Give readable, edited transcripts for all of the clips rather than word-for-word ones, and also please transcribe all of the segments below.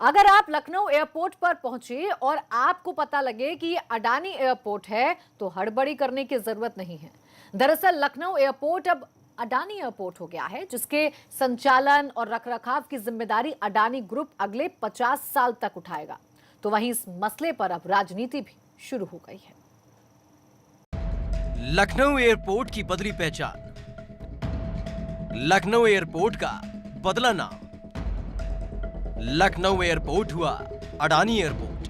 अगर आप लखनऊ एयरपोर्ट पर पहुंचे और आपको पता लगे कि ये अडानी एयरपोर्ट है तो हड़बड़ी करने की जरूरत नहीं है। दरअसल लखनऊ एयरपोर्ट अब अडानी एयरपोर्ट हो गया है, जिसके संचालन और रखरखाव की जिम्मेदारी अडानी ग्रुप अगले 50 साल तक उठाएगा। तो वहीं इस मसले पर अब राजनीति भी शुरू हो गई है। लखनऊ एयरपोर्ट की बदली पहचान, लखनऊ एयरपोर्ट का बदला नाम। लखनऊ एयरपोर्ट हुआ अडानी एयरपोर्ट।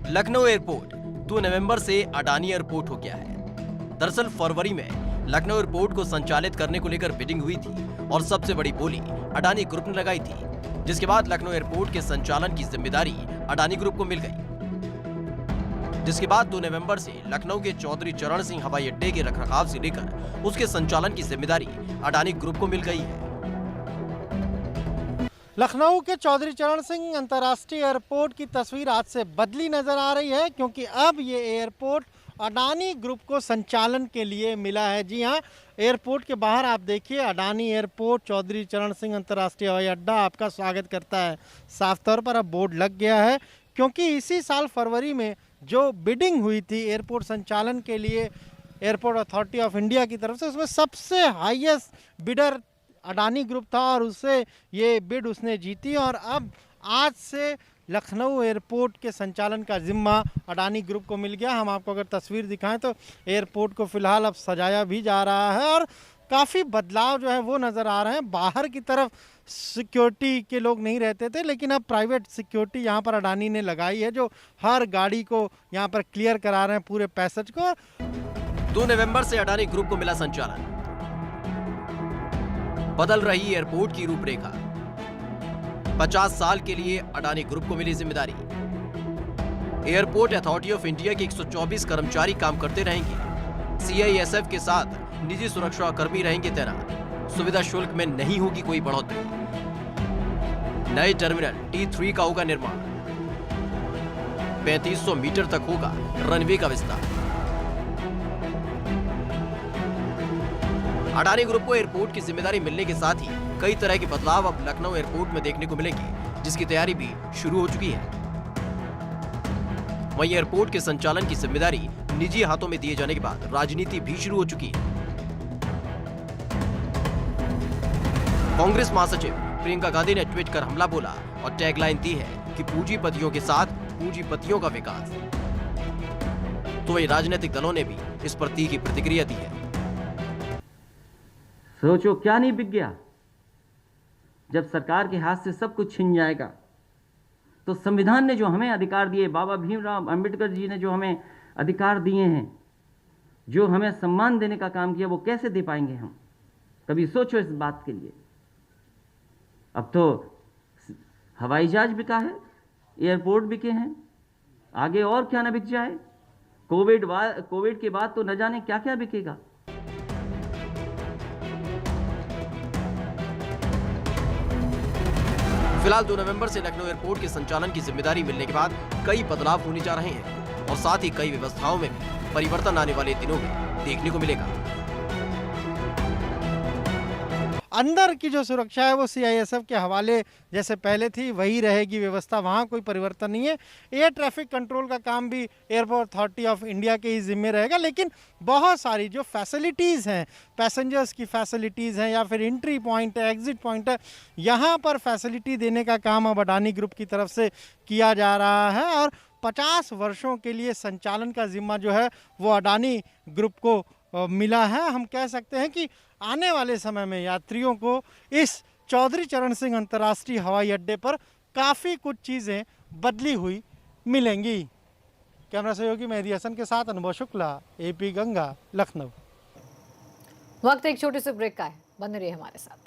लखनऊ एयरपोर्ट 2 नवंबर से अडानी एयरपोर्ट हो गया है। दरअसल फरवरी में लखनऊ एयरपोर्ट को संचालित करने को लेकर बिडिंग हुई थी और सबसे बड़ी बोली अडानी ग्रुप ने लगाई थी, जिसके बाद लखनऊ एयरपोर्ट के संचालन की जिम्मेदारी अडानी ग्रुप को मिल गई। जिसके बाद 2 नवंबर से लखनऊ के चौधरी चरण सिंह हवाई अड्डे के रखरखाव से लेकर उसके संचालन की जिम्मेदारी अडानी ग्रुप को मिल गई है। लखनऊ के चौधरी चरण सिंह अंतर्राष्ट्रीय एयरपोर्ट की तस्वीर आज से बदली नजर आ रही है, क्योंकि अब ये एयरपोर्ट अडानी ग्रुप को संचालन के लिए मिला है। जी हाँ, एयरपोर्ट के बाहर आप देखिए, अडानी एयरपोर्ट चौधरी चरण सिंह अंतर्राष्ट्रीय हवाई अड्डा आपका स्वागत करता है। साफ तौर पर अब बोर्ड लग गया है, क्योंकि इसी साल फरवरी में जो बिडिंग हुई थी एयरपोर्ट संचालन के लिए एयरपोर्ट अथॉरिटी ऑफ इंडिया की तरफ से, उसमें सबसे हाईएस्ट बिडर अडानी ग्रुप था और उससे ये बिड उसने जीती। और अब आज से लखनऊ एयरपोर्ट के संचालन का जिम्मा अडानी ग्रुप को मिल गया। हम आपको अगर तस्वीर दिखाएं तो एयरपोर्ट को फिलहाल अब सजाया भी जा रहा है और काफ़ी बदलाव जो है वो नज़र आ रहे हैं। बाहर की तरफ सिक्योरिटी के लोग नहीं रहते थे, लेकिन अब प्राइवेट सिक्योरिटी यहाँ पर अडानी ने लगाई है, जो हर गाड़ी को यहाँ पर क्लियर करा रहे हैं पूरे पैसेज को। 2 नवंबर से अडानी ग्रुप को मिला संचालन, बदल रही एयरपोर्ट की रूपरेखा। 50 साल के लिए अडानी ग्रुप को मिली जिम्मेदारी। एयरपोर्ट अथॉरिटी ऑफ इंडिया के 124 कर्मचारी काम करते रहेंगे। CISF के साथ निजी सुरक्षा कर्मी रहेंगे तैनात। सुविधा शुल्क में नहीं होगी कोई बढ़ोतरी। नए टर्मिनल T3 का होगा निर्माण। 3500 मीटर तक होगा रनवे का विस्तार। अडानी ग्रुप को एयरपोर्ट की जिम्मेदारी मिलने के साथ ही कई तरह के बदलाव अब लखनऊ एयरपोर्ट में देखने को मिलेंगे, जिसकी तैयारी भी शुरू हो चुकी है। वहीं एयरपोर्ट के संचालन की जिम्मेदारी निजी हाथों में दिए जाने के बाद राजनीति भी शुरू हो चुकी है। कांग्रेस महासचिव प्रियंका गांधी ने ट्वीट कर हमला बोला और टैगलाइन दी है कि पूंजीपतियों के साथ पूंजीपतियों का विकास। तो वही राजनीतिक दलों ने भी इस पर तीखी प्रतिक्रिया दी है। सोचो क्या नहीं बिक गया। जब सरकार के हाथ से सब कुछ छिन जाएगा तो संविधान ने जो हमें अधिकार दिए, बाबा भीमराव अंबेडकर जी ने जो हमें अधिकार दिए हैं, जो हमें सम्मान देने का काम किया, वो कैसे दे पाएंगे हम? कभी सोचो इस बात के लिए। अब तो हवाई जहाज बिका है, एयरपोर्ट बिके हैं, आगे और क्या ना बिक जाए। कोविड के बाद तो न जाने क्या क्या बिकेगा। फिलहाल 2 नवंबर से लखनऊ एयरपोर्ट के संचालन की जिम्मेदारी मिलने के बाद कई बदलाव होने जा रहे हैं और साथ ही कई व्यवस्थाओं में भी परिवर्तन आने वाले दिनों में देखने को मिलेगा। अंदर की जो सुरक्षा है वो CISF के हवाले जैसे पहले थी वही रहेगी व्यवस्था, वहाँ कोई परिवर्तन नहीं है। एयर ट्रैफिक कंट्रोल का काम भी एयरपोर्ट अथॉरिटी ऑफ इंडिया के ही जिम्मे रहेगा, लेकिन बहुत सारी जो फैसिलिटीज़ हैं, पैसेंजर्स की फैसिलिटीज़ हैं या फिर एंट्री पॉइंट है, एग्जिट पॉइंट है, यहाँ पर फैसिलिटी देने का काम अब अडानी ग्रुप की तरफ से किया जा रहा है। और 50 वर्षों के लिए संचालन का जिम्मा जो है वो अडानी ग्रुप को मिला है। हम कह सकते हैं कि आने वाले समय में यात्रियों को इस चौधरी चरण सिंह अंतर्राष्ट्रीय हवाई अड्डे पर काफ़ी कुछ चीज़ें बदली हुई मिलेंगी। कैमरा सहयोगी मेहदी हसन के साथ अनुभव शुक्ला, AP गंगा, लखनऊ। वक्त एक छोटे से ब्रेक का है, बने रहिए हमारे साथ।